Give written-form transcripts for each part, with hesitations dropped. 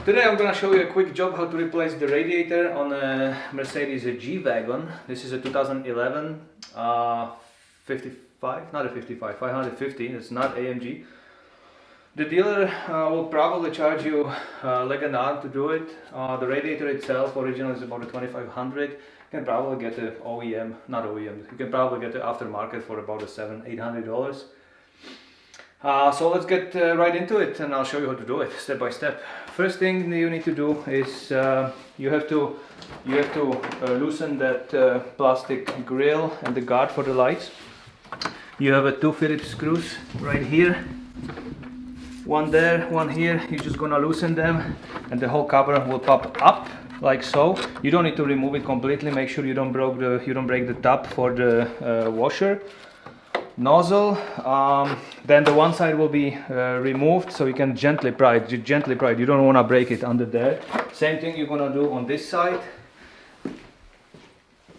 Today I'm gonna show you a quick job how to replace the radiator on a Mercedes G Wagon. This is a 2011 55, not a 55, 550. It's not AMG. The dealer will probably charge you leg and arm to do it. The radiator itself originally is about a 2500. You can probably get the OEM, not OEM. You can probably get the aftermarket for about a $700–800. So let's get right into it, and I'll show you how to do it step by step. First thing you need to do is you have to loosen that plastic grill and the guard for the lights. You have two Phillips screws right here, one there, one here. You're just gonna loosen them, and the whole cover will pop up like so. You don't need to remove it completely. Make sure you don't break the top for the washer nozzle. Then the one side will be removed, so you can gently pry it. You don't want to break it under there. Same thing you're gonna do on this side.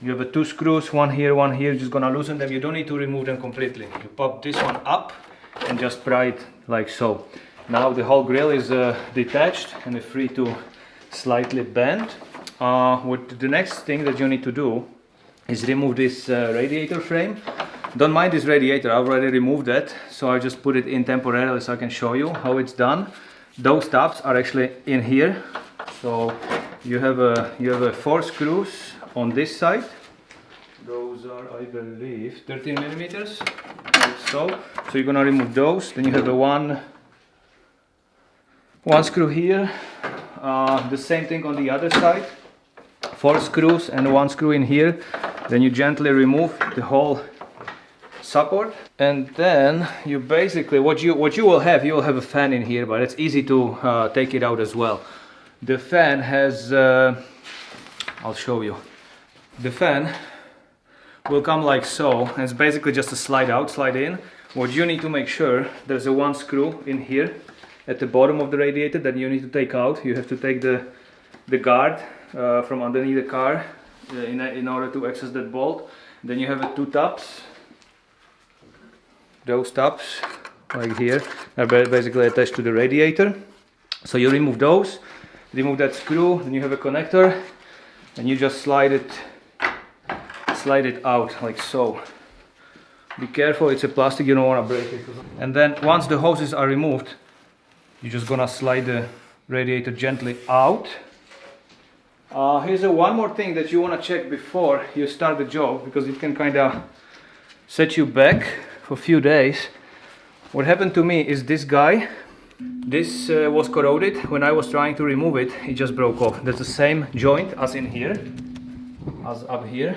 You have two screws, one here, just gonna loosen them. You don't need to remove them completely. You pop this one up and just pry it like so. Now the whole grill is detached and free to slightly bend. What the next thing that you need to do is remove this radiator frame. Don't mind this radiator, I already removed that, so I just put it in temporarily so I can show you how it's done. Those tabs are actually in here. So you have 4 screws on this side. Those are, I believe, 13 millimeters. Like so you're gonna remove those. Then you have one screw here. The same thing on the other side. 4 screws and 1 screw in here. Then you gently remove the whole support, and then you basically what you will have a fan in here, but it's easy to take it out as well. The fan has I'll show you. The fan will come like so, and it's basically just a slide out, slide in. What you need to make sure, there's a 1 screw in here at the bottom of the radiator that you need to take out. You have to take the guard from underneath the car in order to access that bolt. Then you have 2 tabs. Those tabs like here are basically attached to the radiator. So you remove those, remove that screw, then you have a connector, and you just slide it out like so. Be careful, it's a plastic, you don't want to break it. And then once the hoses are removed, you're just gonna slide the radiator gently out. Here's one more thing that you want to check before you start the job, because it can kind of set you back for a few days. What happened to me is this guy, this was corroded. When I was trying to remove it, it just broke off. That's the same joint as in here, as up here.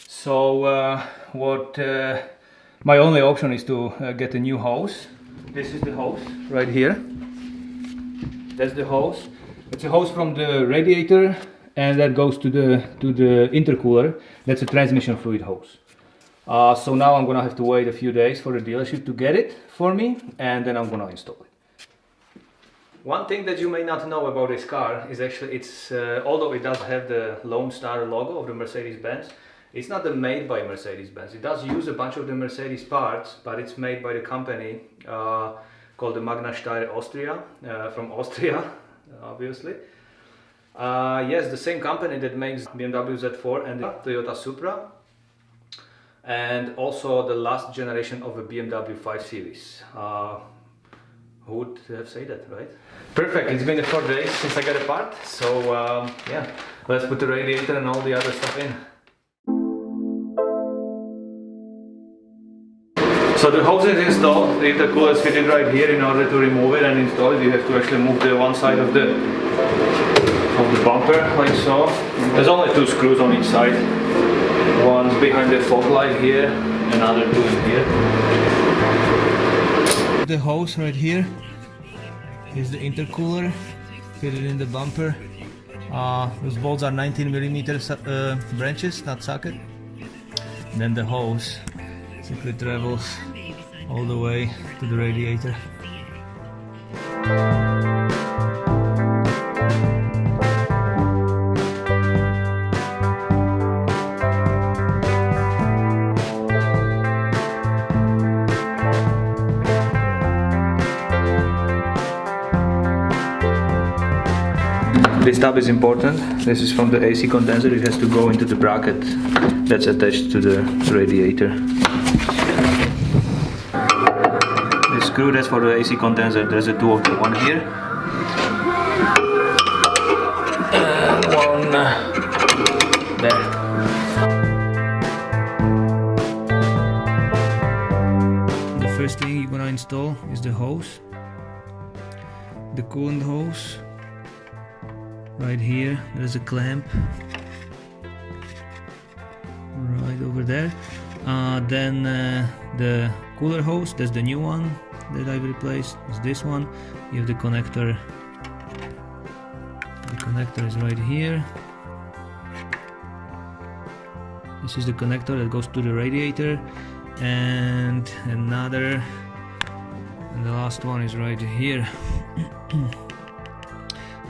So my only option is to get a new hose. This is the hose right here. That's the hose. It's a hose from the radiator, and that goes to the intercooler. That's a transmission fluid hose. So now I'm gonna have to wait a few days for the dealership to get it for me, and then I'm gonna install it. One thing that you may not know about this car is actually although it does have the Lone Star logo of the Mercedes-Benz, it's not made by Mercedes-Benz. It does use a bunch of the Mercedes parts, but it's made by the company called the Magna Steyr Austria, from Austria, obviously. Yes, the same company that makes BMW Z4 and the Toyota Supra, and also the last generation of a BMW 5 Series. Who would have said that, right? Perfect, it's been 4 days since I got a part, so yeah, let's put the radiator and all the other stuff in. So the hose is installed, the intercooler is fitted right here. In order to remove it and install it, you have to actually move the one side of the bumper, like so. There's only 2 screws on each side. One's behind the fog light here, another 2 in here. The hose right here is the intercooler fitted in the bumper. Those bolts are 19mm branches, not socket. And then the hose simply travels all the way to the radiator. This tab is important. This is from the AC condenser. It has to go into the bracket that's attached to the radiator. The screw that's for the AC condenser, there's a two of them, one here and one there. The first thing you're gonna install is the hose, the coolant hose. Right here, there's a clamp right over there. Then the cooler hose, that's the new one that I've replaced, is this one. You have the connector. The connector is right here. This is the connector that goes to the radiator, and another, and the last one is right here.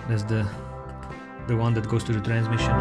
That's the one that goes to the transmission.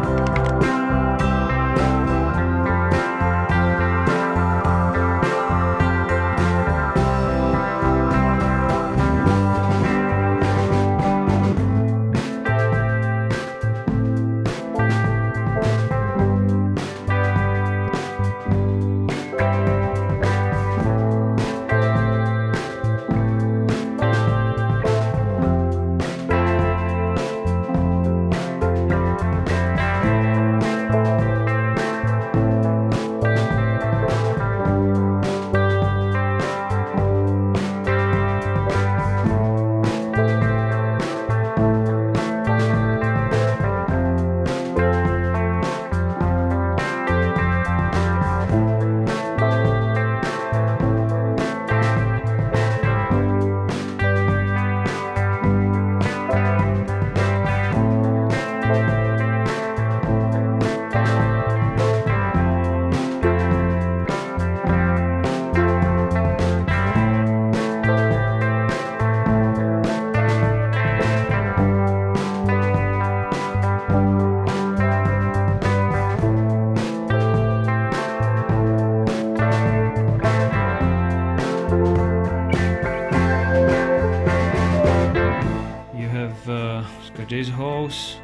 This hose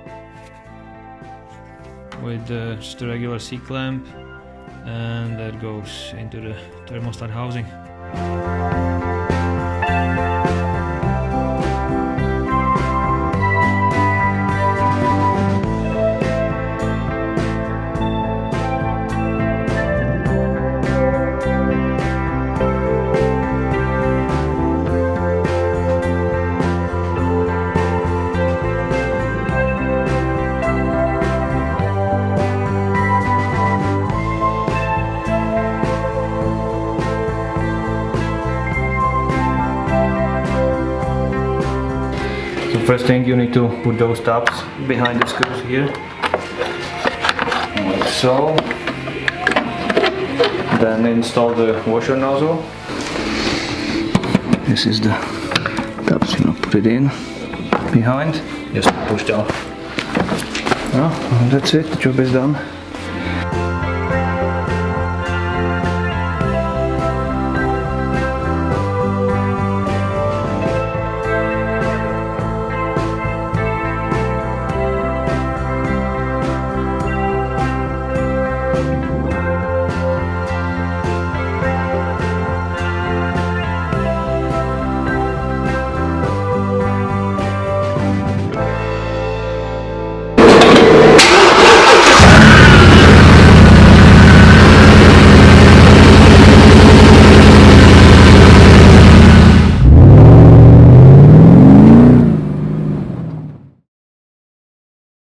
with just a regular C-clamp, and that goes into the thermostat housing. First thing, you need to put those tabs behind the screws here, like so. Then install the washer nozzle. This is the tabs, you know, put it in behind, just push down. Well, that's it, the job is done.